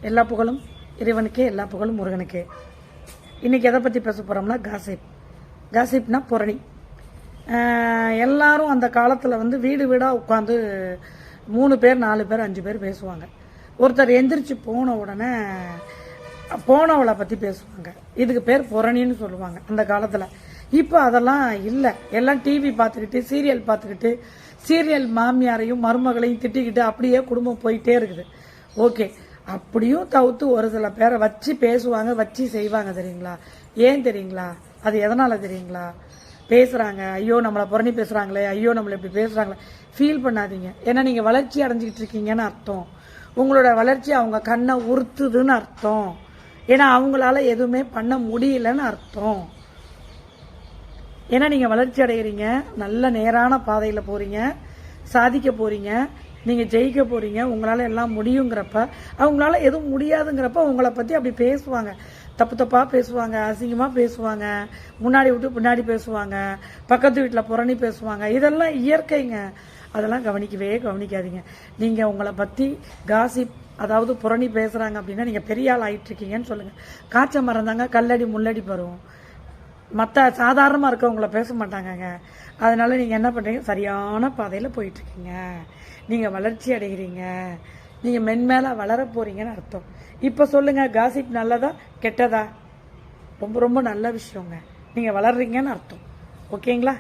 எல்லா புகழும் இறைவனுக்கே, எல்லா புகழும் முருகனுக்கே. இன்றைக்கி எதை பற்றி பேச போகிறோம்னா காசிப்னா புரணி. எல்லாரும் அந்த காலத்தில் வந்து வீடு வீடாக உட்காந்து 3 பேர் 4 பேர் 5 பேர் பேசுவாங்க. ஒருத்தர் எந்திரிச்சு போன உடனே போனவளை பற்றி பேசுவாங்க. இதுக்கு பேர் புரணின்னு சொல்லுவாங்க அந்த காலத்தில். இப்போ அதெல்லாம் இல்லை. எல்லாம் டிவி பார்த்துக்கிட்டு சீரியல் பார்த்துக்கிட்டு சீரியல் மாமியாரையும் மருமகளையும் திட்டிக்கிட்டு அப்படியே குடும்பம் போயிட்டே இருக்குது. ஓகே, அப்படியும் தவிர்த்து ஒரு சில பேரை வச்சு பேசுவாங்க, வச்சு செய்வாங்க. தெரியுங்களா? ஏன் தெரியுங்களா? அது எதனால தெரியுங்களா? பேசுகிறாங்க, ஐயோ நம்மளை புரணி பேசுகிறாங்களே, ஐயோ நம்மளை இப்படி பேசுகிறாங்களே, ஃபீல் பண்ணாதீங்க. ஏன்னா நீங்கள் வளர்ச்சி அடைஞ்சிக்கிட்டு இருக்கீங்கன்னு அர்த்தம். உங்களோட வளர்ச்சி அவங்க கண்ணை உறுத்துதுன்னு அர்த்தம். ஏன்னா அவங்களால எதுவுமே பண்ண முடியலன்னு அர்த்தம். ஏன்னா நீங்கள் வளர்ச்சி அடைகிறீங்க, நல்ல நேரான பாதையில் போகிறீங்க, சாதிக்க போகிறீங்க, நீங்கள் ஜெயிக்க போகிறீங்க, உங்களால் எல்லாம் முடியுங்கிறப்ப அவங்களால எதுவும் முடியாதுங்கிறப்ப உங்களை பற்றி அப்படி பேசுவாங்க. தப்பு தப்பாக பேசுவாங்க, அசிங்கமாக பேசுவாங்க, முன்னாடி விட்டு பின்னாடி பேசுவாங்க, பக்கத்து வீட்டில் புரணி பேசுவாங்க. இதெல்லாம் இயற்கைங்க. அதெல்லாம் கவனிக்காதீங்க. நீங்கள் உங்களை பற்றி காசிப், அதாவது புரணி பேசுகிறாங்க அப்படின்னா நீங்கள் பெரிய ஆள் ஆகிட்டுருக்கீங்கன்னு சொல்லுங்கள். காய்ச்ச மறந்தாங்க கல்லடி முள்ளடி பருவம். மற்ற சாதாரணமாக இருக்கவங்கள பேச மாட்டாங்கங்க. அதனால் நீங்கள் என்ன பண்ணுறீங்க? சரியான பாதையில் போயிட்டுருக்கீங்க, நீங்கள் வளர்ச்சி அடைகிறீங்க, நீங்கள் மென்மேலே வளர போகிறீங்கன்னு அர்த்தம். இப்போ சொல்லுங்கள், காசிப் நல்லதா கெட்டதா? ரொம்ப ரொம்ப நல்ல விஷயங்க. நீங்கள் வளர்றீங்கன்னு அர்த்தம். ஓகேங்களா?